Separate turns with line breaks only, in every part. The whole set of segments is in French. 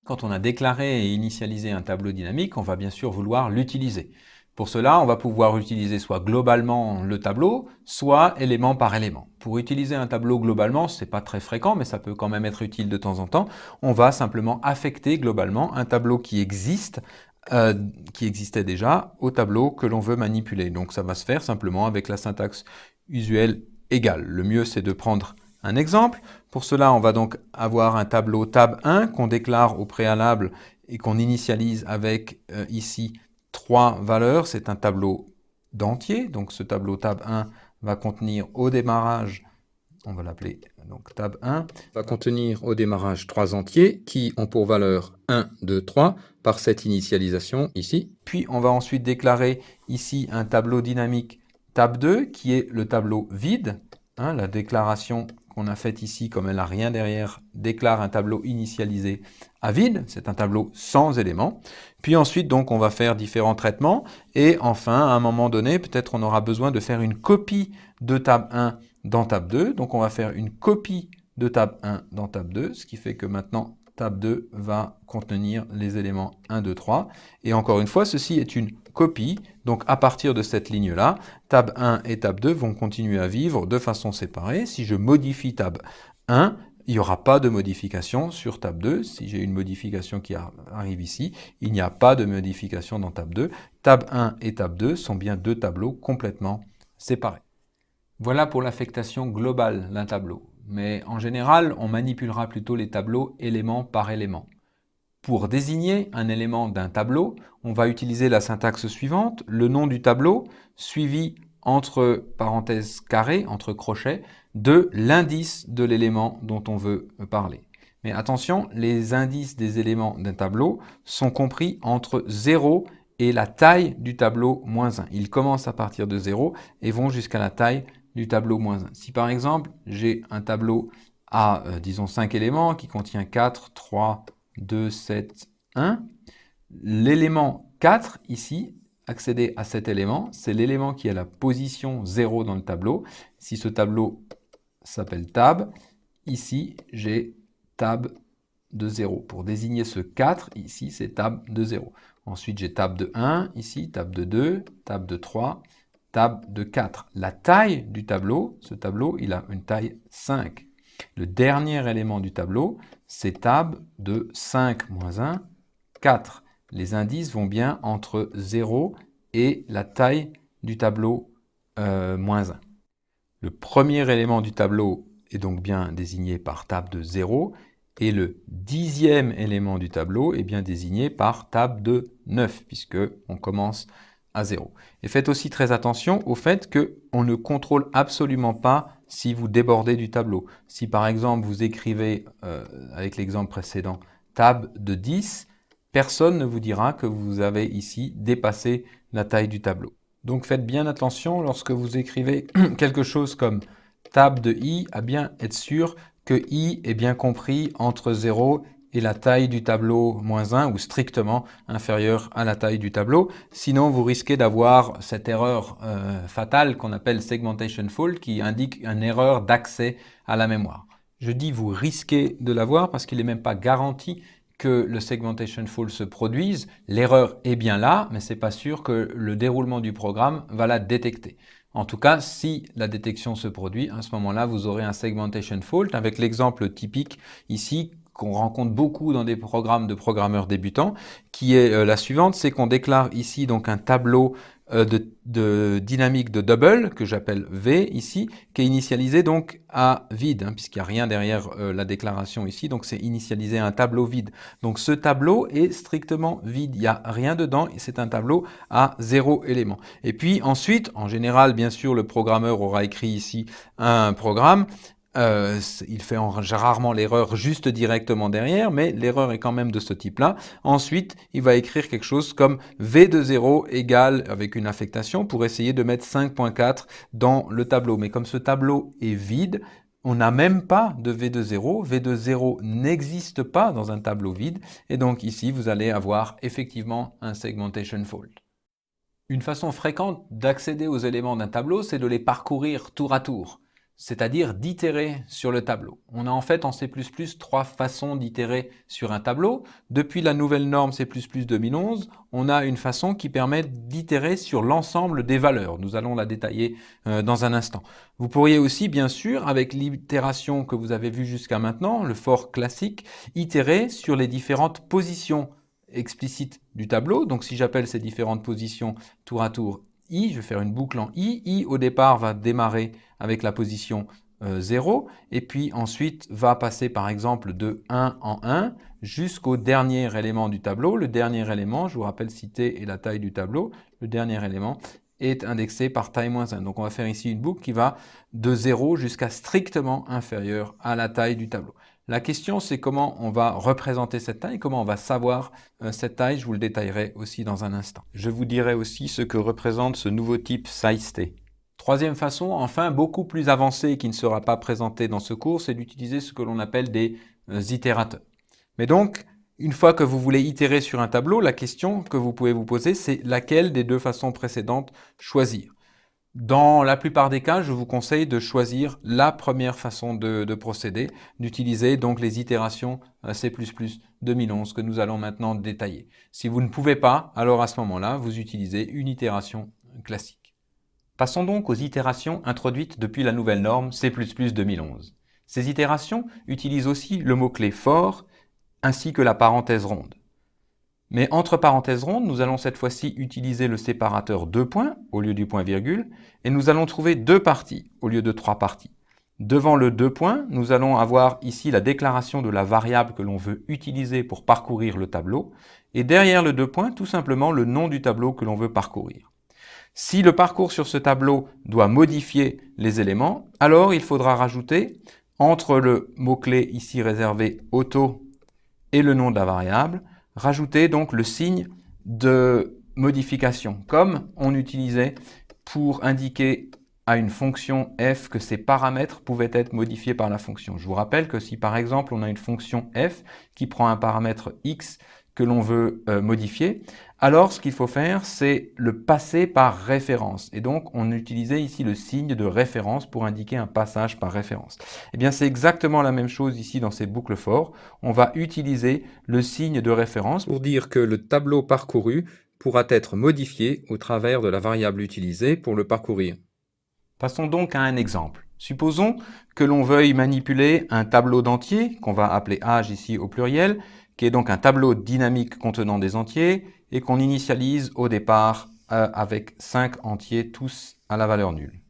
Quand on a déclaré et initialisé un tableau dynamique, on va bien sûr vouloir l'utiliser. Pour cela, on va pouvoir utiliser soit globalement le tableau, soit élément par élément. Pour utiliser un tableau globalement, ce n'est pas très fréquent, mais ça peut quand même être utile de temps en temps. On va simplement affecter globalement un tableau qui existait déjà au tableau que l'on veut manipuler. Donc ça va se faire simplement avec la syntaxe usuelle égale. Le mieux, c'est de prendre un exemple. Pour cela, on va donc avoir un tableau tab1 qu'on déclare au préalable et qu'on initialise avec ici 3 valeurs. C'est un tableau d'entier. Donc ce tableau tab1 va contenir au démarrage, on va l'appeler donc tab1, va contenir au démarrage 3 entiers qui ont pour valeur 1, 2, 3 par cette initialisation ici. Puis on va ensuite déclarer ici un tableau dynamique tab2 qui est le tableau vide. La déclaration qu'on a faite ici, comme elle n'a rien derrière, déclare un tableau initialisé à vide. C'est un tableau sans éléments. Puis ensuite, donc, on va faire différents traitements. Et enfin, à un moment donné, peut-être on aura besoin de faire une copie de tab1 dans tab2. Donc, on va faire une copie de tab1 dans tab2, ce qui fait que maintenant, tab2 va contenir les éléments 1, 2, 3. Et encore une fois, ceci est une copie. Donc, à partir de cette ligne-là, tab 1 et tab 2 vont continuer à vivre de façon séparée. Si je modifie tab 1, il n'y aura pas de modification sur tab 2. Si j'ai une modification qui arrive ici, il n'y a pas de modification dans tab 2. Tab 1 et tab 2 sont bien deux tableaux complètement séparés. Voilà pour l'affectation globale d'un tableau. Mais en général, on manipulera plutôt les tableaux élément par élément. Pour désigner un élément d'un tableau, on va utiliser la syntaxe suivante, le nom du tableau, suivi entre parenthèses carrées, entre crochets, de l'indice de l'élément dont on veut parler. Mais attention, les indices des éléments d'un tableau sont compris entre 0 et la taille du tableau moins 1. Ils commencent à partir de 0 et vont jusqu'à la taille du tableau moins 1. Si par exemple, j'ai un tableau à, disons, 5 éléments qui contient 4, 3, 2, 7, 1. L'élément 4, ici, accéder à cet élément, c'est l'élément qui a la position 0 dans le tableau. Si ce tableau s'appelle tab, ici, j'ai tab de 0. Pour désigner ce 4, ici, c'est tab de 0. Ensuite, j'ai tab de 1, ici, tab de 2, tab de 3, tab de 4. La taille du tableau, ce tableau, il a une taille 5. Le dernier élément du tableau, c'est tab de 5 moins 1, 4. Les indices vont bien entre 0 et la taille du tableau moins 1. Le premier élément du tableau est donc bien désigné par tab de 0 et le 10e élément du tableau est bien désigné par tab de 9 puisque on commence à 0. Et faites aussi très attention au fait qu'on ne contrôle absolument pas si vous débordez du tableau. Si par exemple vous écrivez, avec l'exemple précédent, tab de 10, personne ne vous dira que vous avez ici dépassé la taille du tableau. Donc faites bien attention lorsque vous écrivez quelque chose comme tab de i, à bien être sûr que i est bien compris entre 0 et la taille du tableau moins 1 ou strictement inférieur à la taille du tableau. Sinon, vous risquez d'avoir cette erreur fatale qu'on appelle segmentation fault qui indique une erreur d'accès à la mémoire. Je dis vous risquez de l'avoir parce qu'il n'est même pas garanti que le segmentation fault se produise. L'erreur est bien là, mais ce n'est pas sûr que le déroulement du programme va la détecter. En tout cas, si la détection se produit, à ce moment-là, vous aurez un segmentation fault avec l'exemple typique ici qu'on rencontre beaucoup dans des programmes de programmeurs débutants, qui est la suivante, c'est qu'on déclare ici donc un tableau de dynamique de double, que j'appelle V ici, qui est initialisé donc à vide, puisqu'il n'y a rien derrière la déclaration ici, donc c'est initialisé à un tableau vide. Donc ce tableau est strictement vide, il n'y a rien dedans, et c'est un tableau à 0 élément. Et puis ensuite, en général, bien sûr, le programmeur aura écrit ici un programme. Il fait rarement l'erreur juste directement derrière, mais l'erreur est quand même de ce type-là. Ensuite, il va écrire quelque chose comme V de 0 égale, avec une affectation, pour essayer de mettre 5.4 dans le tableau. Mais comme ce tableau est vide, on n'a même pas de V de 0. V de 0 n'existe pas dans un tableau vide. Et donc ici, vous allez avoir effectivement un segmentation fault. Une façon fréquente d'accéder aux éléments d'un tableau, c'est de les parcourir tour à tour. c'est-à-dire d'itérer sur le tableau. On a en fait en C++ trois façons d'itérer sur un tableau. Depuis la nouvelle norme C++ 2011, on a une façon qui permet d'itérer sur l'ensemble des valeurs. Nous allons la détailler dans un instant. Vous pourriez aussi, bien sûr, avec l'itération que vous avez vue jusqu'à maintenant, le for classique, itérer sur les différentes positions explicites du tableau. Donc si j'appelle ces différentes positions tour à tour I, je vais faire une boucle en I. I, au départ, va démarrer avec la position 0, et puis ensuite va passer par exemple de 1 en 1 jusqu'au dernier élément du tableau. Le dernier élément, je vous rappelle si t est la taille du tableau, le dernier élément est indexé par taille-1. Donc on va faire ici une boucle qui va de 0 jusqu'à strictement inférieur à la taille du tableau. La question, c'est comment on va représenter cette taille, comment on va savoir cette taille, je vous le détaillerai aussi dans un instant. Je vous dirai aussi ce que représente ce nouveau type sizeT. Troisième façon, enfin beaucoup plus avancée et qui ne sera pas présentée dans ce cours, c'est d'utiliser ce que l'on appelle des itérateurs. Mais donc, une fois que vous voulez itérer sur un tableau, la question que vous pouvez vous poser, c'est laquelle des deux façons précédentes choisir. Dans la plupart des cas, je vous conseille de choisir la première façon de procéder, d'utiliser donc les itérations C++ 2011 que nous allons maintenant détailler. Si vous ne pouvez pas, alors à ce moment-là, vous utilisez une itération classique. Passons donc aux itérations introduites depuis la nouvelle norme C++ 2011. Ces itérations utilisent aussi le mot-clé for ainsi que la parenthèse ronde. Mais entre parenthèses rondes, nous allons cette fois-ci utiliser le séparateur 2 points au lieu du point virgule, et nous allons trouver deux parties au lieu de trois parties. Devant le 2 points, nous allons avoir ici la déclaration de la variable que l'on veut utiliser pour parcourir le tableau, et derrière le 2 points, tout simplement le nom du tableau que l'on veut parcourir. Si le parcours sur ce tableau doit modifier les éléments, alors il faudra rajouter entre le mot-clé ici réservé auto et le nom de la variable, rajouter donc le signe de modification, comme on utilisait pour indiquer à une fonction f que ses paramètres pouvaient être modifiés par la fonction. Je vous rappelle que si par exemple on a une fonction f qui prend un paramètre x que l'on veut modifier, alors ce qu'il faut faire, c'est le passer par référence. Et donc, on utilisait ici le signe de référence pour indiquer un passage par référence. Eh bien, c'est exactement la même chose ici dans ces boucles for. On va utiliser le signe de référence pour dire que le tableau parcouru pourra être modifié au travers de la variable utilisée pour le parcourir. Passons donc à un exemple. Supposons que l'on veuille manipuler un tableau d'entiers, qu'on va appeler âge ici au pluriel, qui est donc un tableau dynamique contenant des entiers, et qu'on initialise au départ avec 5 entiers, tous à la valeur nulle.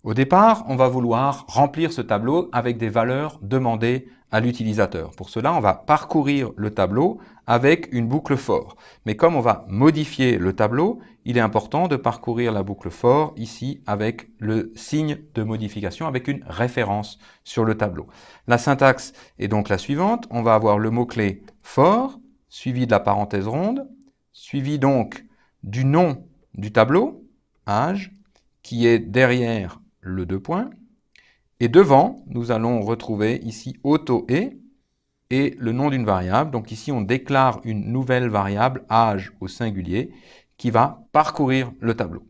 Au départ, on va vouloir remplir ce tableau avec des valeurs demandées à l'utilisateur. Pour cela, on va parcourir le tableau avec une boucle for. Mais comme on va modifier le tableau, il est important de parcourir la boucle for ici avec le signe de modification, avec une référence sur le tableau. La syntaxe est donc la suivante. On va avoir le mot-clé for, suivi de la parenthèse ronde, suivi donc du nom du tableau, âge, qui est derrière le 2 points, et devant, nous allons retrouver ici auto et le nom d'une variable. Donc ici, on déclare une nouvelle variable, âge au singulier, qui va parcourir le tableau.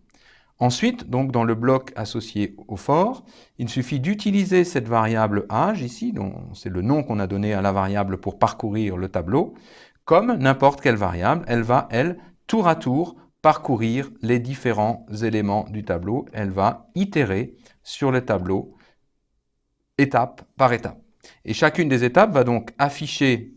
Ensuite, donc dans le bloc associé au for, il suffit d'utiliser cette variable âge ici, c'est le nom qu'on a donné à la variable pour parcourir le tableau, comme n'importe quelle variable, elle va, elle, tour à tour, parcourir les différents éléments du tableau. Elle va itérer sur le tableau étape par étape. Et chacune des étapes va donc afficher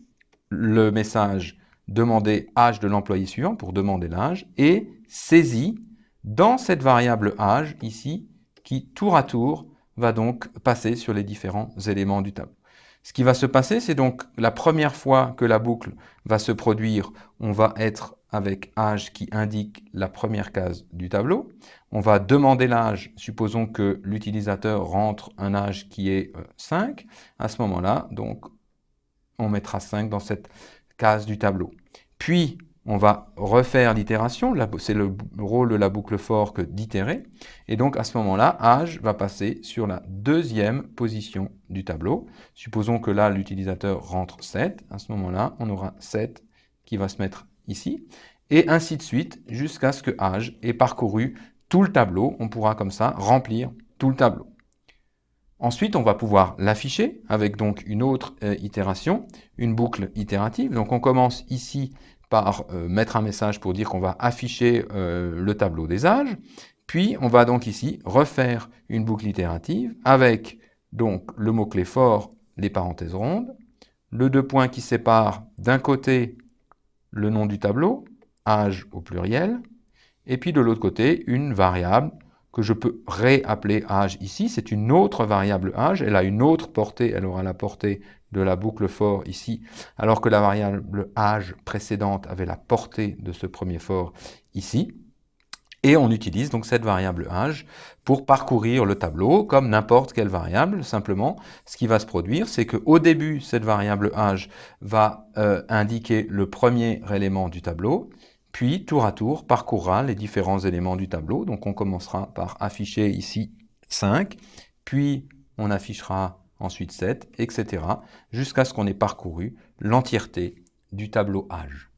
le message « Demander âge de l'employé suivant » pour demander l'âge et saisit dans cette variable âge ici qui tour à tour va donc passer sur les différents éléments du tableau. Ce qui va se passer, c'est donc la première fois que la boucle va se produire, on va être avec âge qui indique la première case du tableau. On va demander l'âge, supposons que l'utilisateur rentre un âge qui est 5. À ce moment-là, donc, on mettra 5 dans cette case du tableau. Puis, on va refaire l'itération, c'est le rôle de la boucle for que d'itérer, et donc à ce moment-là, âge va passer sur la deuxième position du tableau. Supposons que là, l'utilisateur rentre 7, à ce moment-là, on aura 7 qui va se mettre ici, et ainsi de suite, jusqu'à ce que âge ait parcouru tout le tableau. On pourra comme ça remplir tout le tableau. Ensuite, on va pouvoir l'afficher avec donc une autre itération, une boucle itérative. Donc on commence ici par mettre un message pour dire qu'on va afficher le tableau des âges. Puis on va donc ici refaire une boucle itérative avec donc le mot-clé fort, les parenthèses rondes, le deux points qui séparent d'un côté le nom du tableau, âge au pluriel, et puis de l'autre côté une variable que je peux réappeler âge ici. C'est une autre variable âge, elle a une autre portée, elle aura la portée de la boucle for ici, alors que la variable âge précédente avait la portée de ce premier for ici. Et on utilise donc cette variable âge pour parcourir le tableau comme n'importe quelle variable. Simplement, ce qui va se produire, c'est qu'au début, cette variable âge va indiquer le premier élément du tableau, puis tour à tour parcourra les différents éléments du tableau. Donc on commencera par afficher ici 5, puis on affichera ensuite 7, etc. jusqu'à ce qu'on ait parcouru l'entièreté du tableau âge.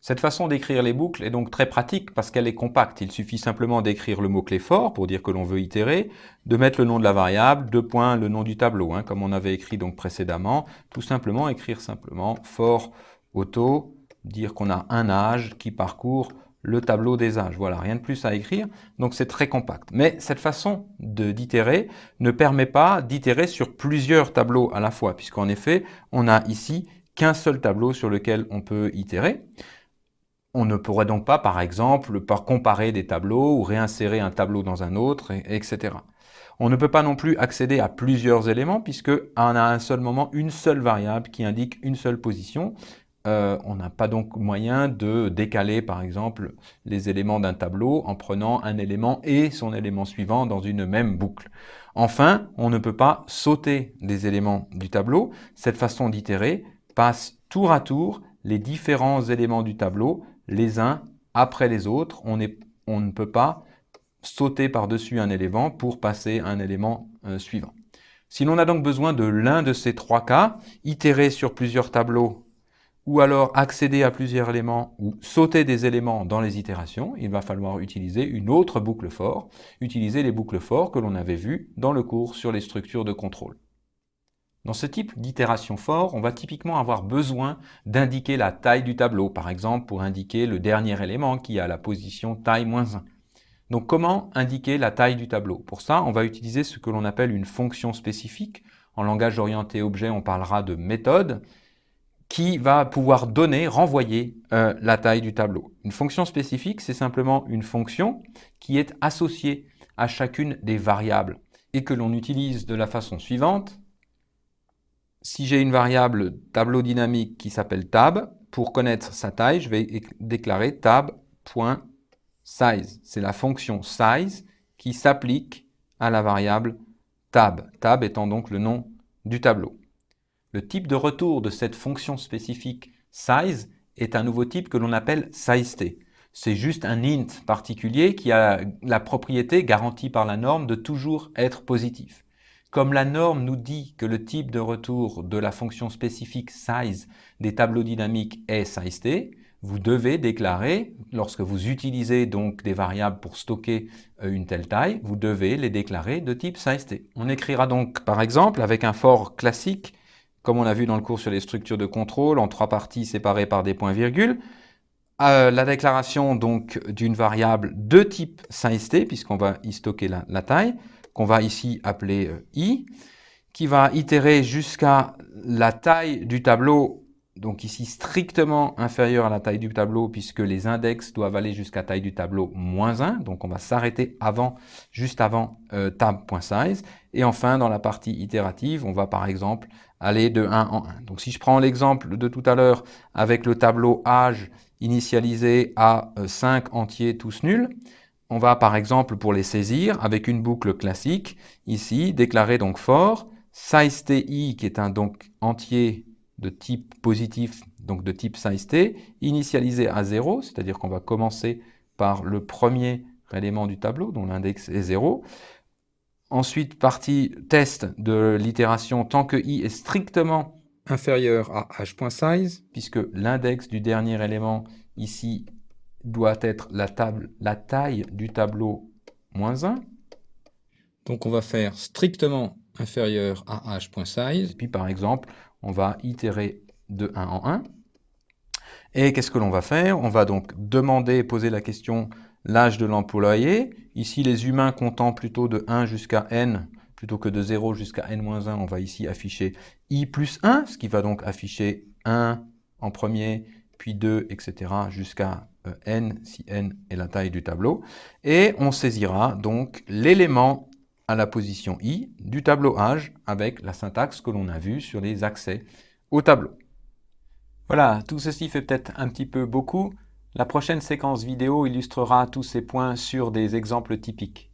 Cette façon d'écrire les boucles est donc très pratique parce qu'elle est compacte. Il suffit simplement d'écrire le mot-clé fort pour dire que l'on veut itérer, de mettre le nom de la variable, deux points, le nom du tableau, comme on avait écrit donc précédemment. Tout simplement, écrire simplement for auto, dire qu'on a un âge qui parcourt le tableau des âges. Voilà, rien de plus à écrire, donc c'est très compact. Mais cette façon d'itérer ne permet pas d'itérer sur plusieurs tableaux à la fois, puisqu'en effet, on a ici qu'un seul tableau sur lequel on peut itérer. On ne pourrait donc pas, par exemple, comparer des tableaux ou réinsérer un tableau dans un autre, etc. On ne peut pas non plus accéder à plusieurs éléments puisqu'on a à un seul moment une seule variable qui indique une seule position. On n'a pas donc moyen de décaler, par exemple, les éléments d'un tableau en prenant un élément et son élément suivant dans une même boucle. Enfin, on ne peut pas sauter des éléments du tableau. Cette façon d'itérer passe tour à tour les différents éléments du tableau les uns après les autres. On ne peut pas sauter par-dessus un élément pour passer à un élément suivant. Si l'on a donc besoin de l'un de ces trois cas, itérer sur plusieurs tableaux, ou alors accéder à plusieurs éléments, ou sauter des éléments dans les itérations, il va falloir utiliser une autre boucle for, utiliser les boucles for que l'on avait vues dans le cours sur les structures de contrôle. Dans ce type d'itération for, on va typiquement avoir besoin d'indiquer la taille du tableau, par exemple pour indiquer le dernier élément qui a la position taille-1. Donc comment indiquer la taille du tableau? Pour ça, on va utiliser ce que l'on appelle une fonction spécifique. En langage orienté objet, on parlera de méthode qui va pouvoir renvoyer la taille du tableau. Une fonction spécifique, c'est simplement une fonction qui est associée à chacune des variables et que l'on utilise de la façon suivante. Si j'ai une variable tableau dynamique qui s'appelle tab, pour connaître sa taille, je vais déclarer tab.size. C'est la fonction size qui s'applique à la variable tab. Tab étant donc le nom du tableau. Le type de retour de cette fonction spécifique size est un nouveau type que l'on appelle sizeT. C'est juste un int particulier qui a la propriété garantie par la norme de toujours être positif. Comme la norme nous dit que le type de retour de la fonction spécifique size des tableaux dynamiques est sizeT, vous devez déclarer, lorsque vous utilisez donc des variables pour stocker une telle taille, vous devez les déclarer de type sizeT. On écrira donc par exemple avec un for classique, comme on a vu dans le cours sur les structures de contrôle, en trois parties séparées par des points-virgules, la déclaration donc d'une variable de type sizeT, puisqu'on va y stocker la taille, qu'on va ici appeler i, qui va itérer jusqu'à la taille du tableau, donc ici strictement inférieure à la taille du tableau, puisque les index doivent aller jusqu'à taille du tableau -1, donc on va s'arrêter juste avant tab.size, et enfin dans la partie itérative, on va par exemple aller de 1 en 1. Donc si je prends l'exemple de tout à l'heure avec le tableau âge initialisé à 5 entiers tous nuls, on va par exemple pour les saisir avec une boucle classique, ici déclarer donc for sizeTi qui est un donc entier de type positif, donc de type sizeT, initialisé à 0, c'est-à-dire qu'on va commencer par le premier élément du tableau dont l'index est 0. Ensuite, partie test de l'itération tant que i est strictement inférieur à h.size, puisque l'index du dernier élément ici doit être la taille du tableau -1. Donc on va faire strictement inférieur à h.size. Et puis par exemple, on va itérer de 1 en 1. Et qu'est-ce que l'on va faire? On va donc demander et poser la question l'âge de l'employé. Ici, les humains comptant plutôt de 1 jusqu'à n, plutôt que de 0 jusqu'à n-1, on va ici afficher i plus 1, ce qui va donc afficher 1 en premier, puis 2, etc. jusqu'à n, si n est la taille du tableau. Et on saisira donc l'élément à la position i du tableau âge avec la syntaxe que l'on a vue sur les accès au tableau. Voilà, tout ceci fait peut-être un petit peu beaucoup. La prochaine séquence vidéo illustrera tous ces points sur des exemples typiques.